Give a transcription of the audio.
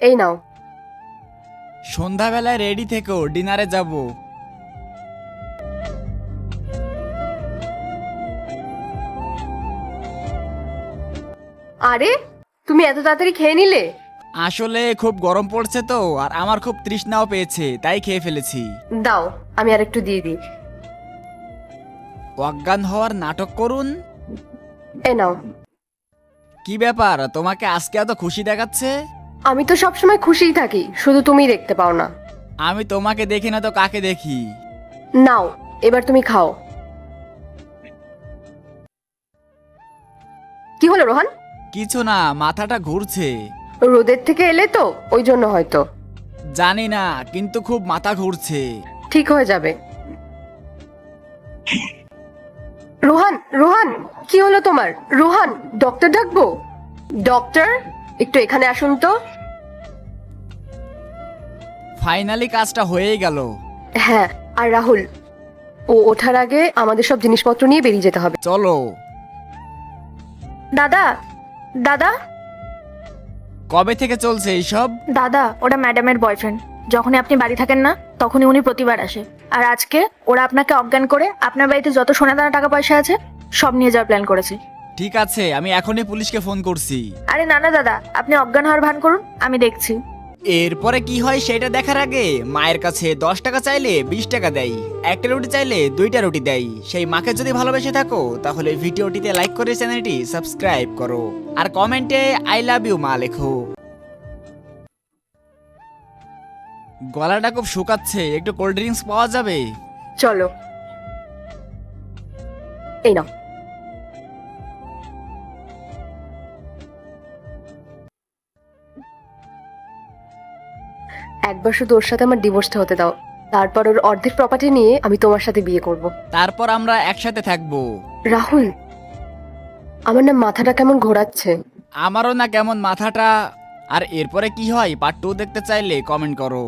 এই নাও। সন্ধ্যাবেলায় রেডি থেকো, ডিনারে যাব। আরে, তুমি এত তাড়াতাড়ি খেয়ে নিলে? আসলে খুব গরম পড়ছে তো, আর আমার খুব তৃষ্ণাও পেয়েছে, তাই খেয়ে ফেলেছি। দাও, আমি আর একটু দিয়ে দিই। অজ্ঞান হওয়ার নাটক করুন। এই নাও। কি ব্যাপার, তোমাকে আজকে এত খুশি দেখাচ্ছে? আমি তো সবসময় খুশিই থাকি, শুধু তুমি দেখতে পাও না। আমি তোমাকে দেখি না তো কাকে দেখি? নাও, এবার তুমি খাও। কি হলো রোহান? কিছু না, মাথাটা ঘুরছে। রোদের থেকে এলে তো, ওই জন্য হয়তো। জানি না, কিন্তু খুব মাথা ঘুরছে। ঠিক হয়ে যাবে। রোহান, রোহান, কি হলো তোমার? রোহান, ডক্টর ডাকবো? ডক্টর, একটু এখানে আসুন তো। ফাইনালি কাজটা হয়েই গেল। হ্যাঁ, আর রাহুল, ও ওঠার আগে আমাদের সব জিনিসপত্র নিয়ে বেরিয়ে যেতে হবে। চলো। দাদা, দাদা, কবে থেকে চলছে এইসব? দাদা, ওরা ম্যাডামের বয়ফ্রেন্ড। যখনই আপনি বাড়ি থাকেন না, তখনই উনি প্রতিবার আসে। আর আজকে ওরা আপনাকে অজ্ঞান করে আপনার বাড়িতে যত সোনাদানা টাকা পয়সা আছে সব নিয়ে যাওয়ার প্ল্যান করেছে। ঠিক আছে, আমি এখনই পুলিশকে ফোন করছি। আরে না না দাদা, আপনি অজ্ঞান হওয়ার ভান করুন, আমি দেখছি। এরপরে কি হয় সেটা দেখার আগে মায়ের কাছে 10 টাকা চাইলে 20 টাকা দেয়, একটা রুটি চাইলে 2টা রুটি দেয়। সেই মাকে যদি ভালোবেসে থাকো তাহলে ভিডিওটিতে লাইক করে চ্যানেলটি সাবস্ক্রাইব করো, আর কমেন্টে আই লাভ ইউ মা লেখো। গলাটা খুব শুকাচ্ছে, একটু কোল্ড ড্রিঙ্কস পাওয়া যাবে? চলো, এই নাও। একবার শুধু ওর সাথে আমার ডিভোর্সটা হতে দাও, তারপর ওর অর্ধেক প্রপার্টি নিয়ে আমি তোমার সাথে বিয়ে করব। তারপর আমরা একসাথে থাকবো। রাহুল, আমার না মাথাটা কেমন ঘোরাচ্ছে। আমারও না কেমন মাথাটা। আর এরপরে কি হয় পার্ট 2 দেখতে চাইলে কমেন্ট করো।